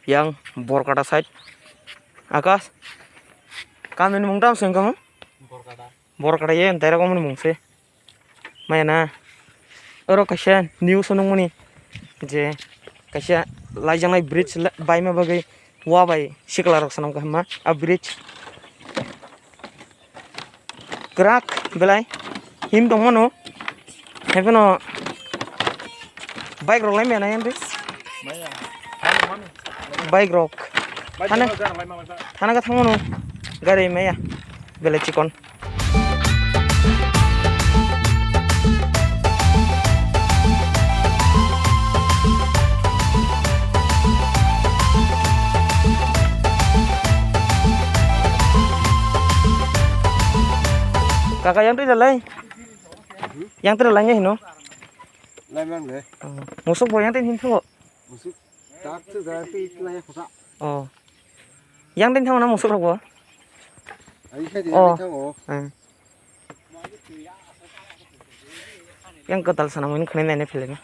yang Borkada side. Akas, kami mungtam seng kamu? Borkada ya, entah kamu mung se. Mana? Oro kasihan news nung muni. Je, kasihan lajang lai bridge bay ma bagai wa bay siklar sanam kahma a bridge. Gerak belai him dong mano. Heaveno bike rock lai mana yang bis? Bike rock. Hana ka thangmono gari maya belai cikon. Kakak yang tu lalai, yang tu lalainya hino. Lai mang le. Musuk boy yang tu hino. Musuk tak tu dah pi lai khosa. Oh, yang tu hino na musuk roko. Ai khai di thang o. Yang ketal sana mungkin kena nene filmnya.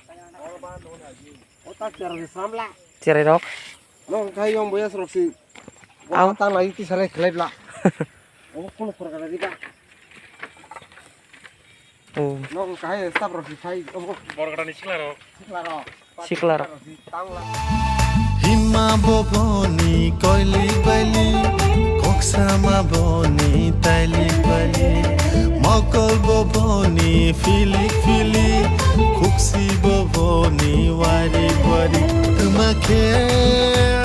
O tak cara di samla. Cerai rok. Long khai yong boya sroksi. Au. Tang lai ti sare khlai bla. O kono prakara di ba. Oh, Long khai sab roksi khai. O Borkada ni siklaro. siklaro. Siklaro. Tang la. Hima boboni koili bali koksama boni taili bali mokol boboni filik fili kuksi boboni wari wari tumakhe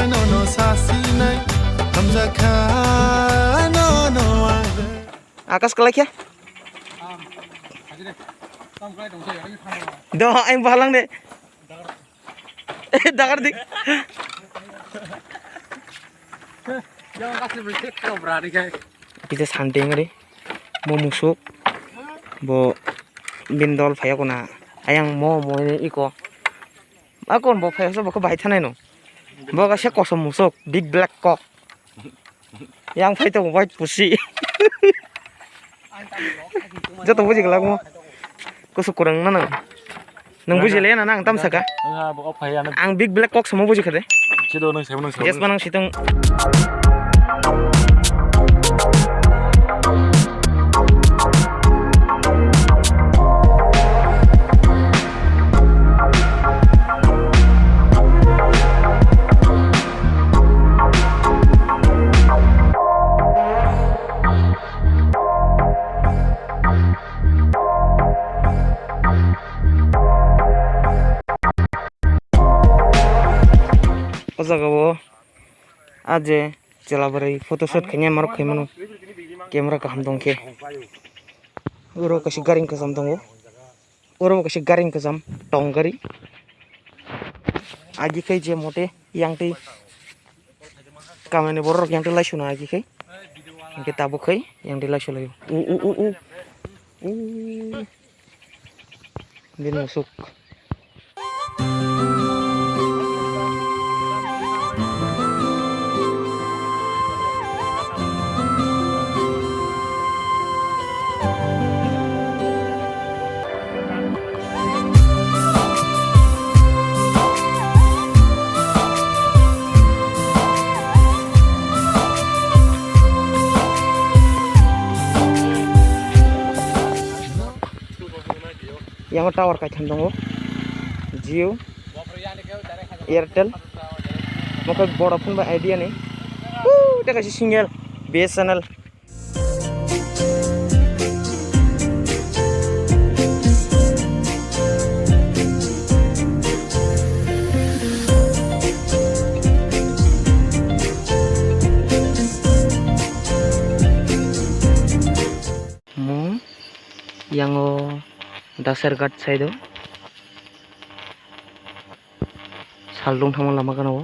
nono sasi nai hamza kha nono Akas kelak ya? Doh, aing balang deh. Dakar dik. Yang kasih beli kau berani kai. Kita santing deh. Mau musuk. Bo bindol faya kona. Ayang mau ini iko. Aku bo faya so bako bahit hanai no. Bo kasih kosong musuk. Big black cock. Yang faya tuh white pussy. Jatuh buji kelak mo. Kusuk kurang mana? Nang buji le na nang tam saka. Nga bok phai an. Ang big black cock semua buji kade. Sido nang seven nang. Yes manang situng. Ozagawo aje jelabarai photoshoot kenya marok khaimano camera kaham dongke uro kashi garing kasam dongo uro kashi garing kasam tonggari aji kai je mote yang ti kamane borok yang ti laisuna aji kai yang kita bukai yang di laisulayo din musuk. Yang tower kacang dongo, Jio, Airtel, maka Vodafone ba idea nih, dia kasih single, BSNL. Yang Dasargad side saldung thamang lama kana